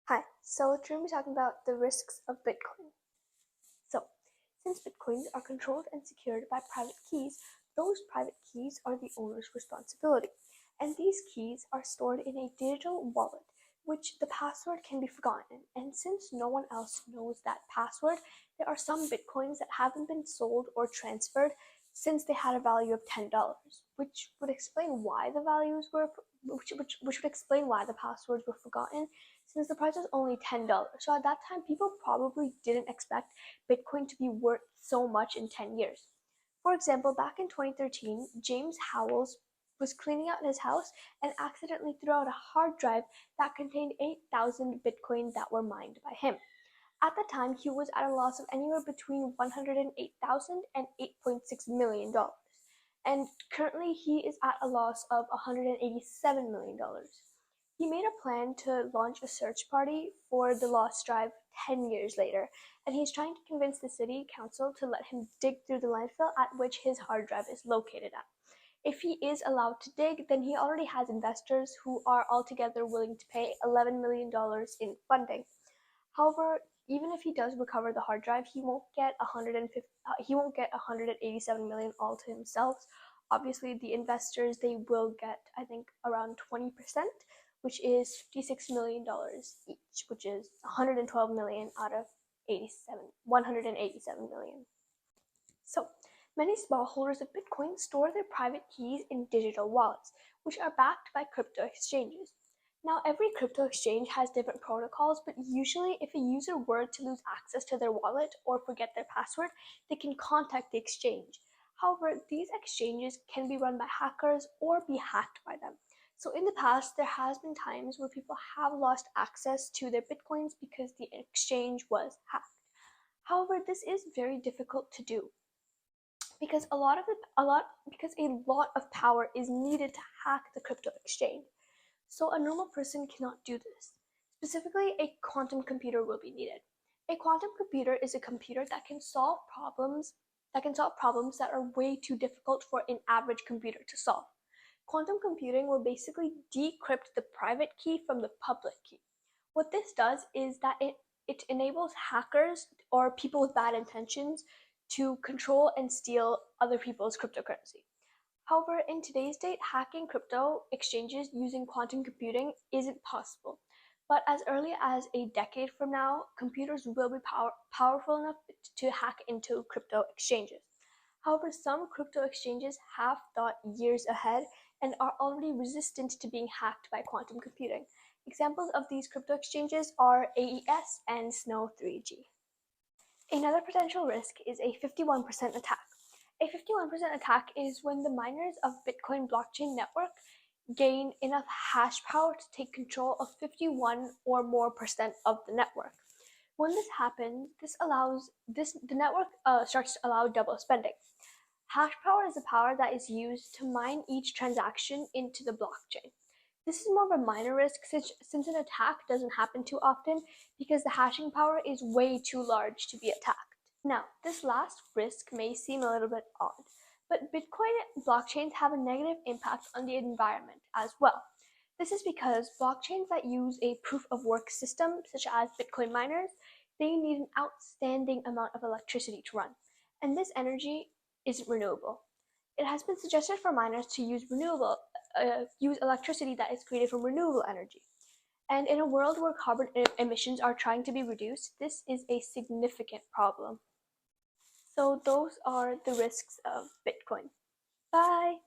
Hi, so today we're talking about the risks of Bitcoin. So, since Bitcoins are controlled and secured by private keys, those private keys are the owner's responsibility. And these keys are stored in a digital wallet, which the password can be forgotten. And since no one else knows that password, there are some Bitcoins that haven't been sold or transferred since they had a value of $10, which would explain why the values were which would explain why the passwords were forgotten since the price was only $10. So at that time, people probably didn't expect Bitcoin to be worth so much in 10 years. For example, back in 2013, James Howells was cleaning out his house and accidentally threw out a hard drive that contained 8,000 Bitcoin that were mined by him. At the time, he was at a loss of anywhere between $108,000 and $8.6 million. And currently, he is at a loss of $187 million. He made a plan to launch a search party for the lost drive 10 years later, and he's trying to convince the city council to let him dig through the landfill at which his hard drive is located at. If he is allowed to dig, then he already has investors who are altogether willing to pay $11 million in funding. However, even if he does recover the hard drive, he won't get 187 million all to himself. Obviously, the investors, they will get, I think, around 20%, which is $56 million each, which is 112 million out of 187 million. So, many smallholders of Bitcoin store their private keys in digital wallets, which are backed by crypto exchanges. Now, every crypto exchange has different protocols, but usually if a user were to lose access to their wallet or forget their password, they can contact the exchange. However, these exchanges can be run by hackers or be hacked by them. So in the past, there has been times where people have lost access to their Bitcoins because the exchange was hacked. However, this is very difficult to do because a lot of power is needed to hack the crypto exchange. So a normal person cannot do this. Specifically, a quantum computer will be needed. A quantum computer is a computer that can solve problems that are way too difficult for an average computer to solve. Quantum computing will basically decrypt the private key from the public key. What this does is that it enables hackers or people with bad intentions to control and steal other people's cryptocurrency. However, in today's date, hacking crypto exchanges using quantum computing isn't possible. But as early as a decade from now, computers will be powerful enough to hack into crypto exchanges. However, some crypto exchanges have thought years ahead and are already resistant to being hacked by quantum computing. Examples of these crypto exchanges are AES and Snow3G. Another potential risk is a 51% attack. A 51% attack is when the miners of Bitcoin blockchain network gain enough hash power to take control of 51 or more percent of the network. When this happens, the network starts to allow double spending. Hash power is the power that is used to mine each transaction into the blockchain. This is more of a minor risk since an attack doesn't happen too often because the hashing power is way too large to be attacked. Now, this last risk may seem a little bit odd, but Bitcoin blockchains have a negative impact on the environment as well. This is because blockchains that use a proof of work system, such as Bitcoin miners, they need an outstanding amount of electricity to run, and this energy isn't renewable. It has been suggested for miners to use electricity that is created from renewable energy. And in a world where carbon emissions are trying to be reduced, this is a significant problem. So those are the risks of Bitcoin. Bye!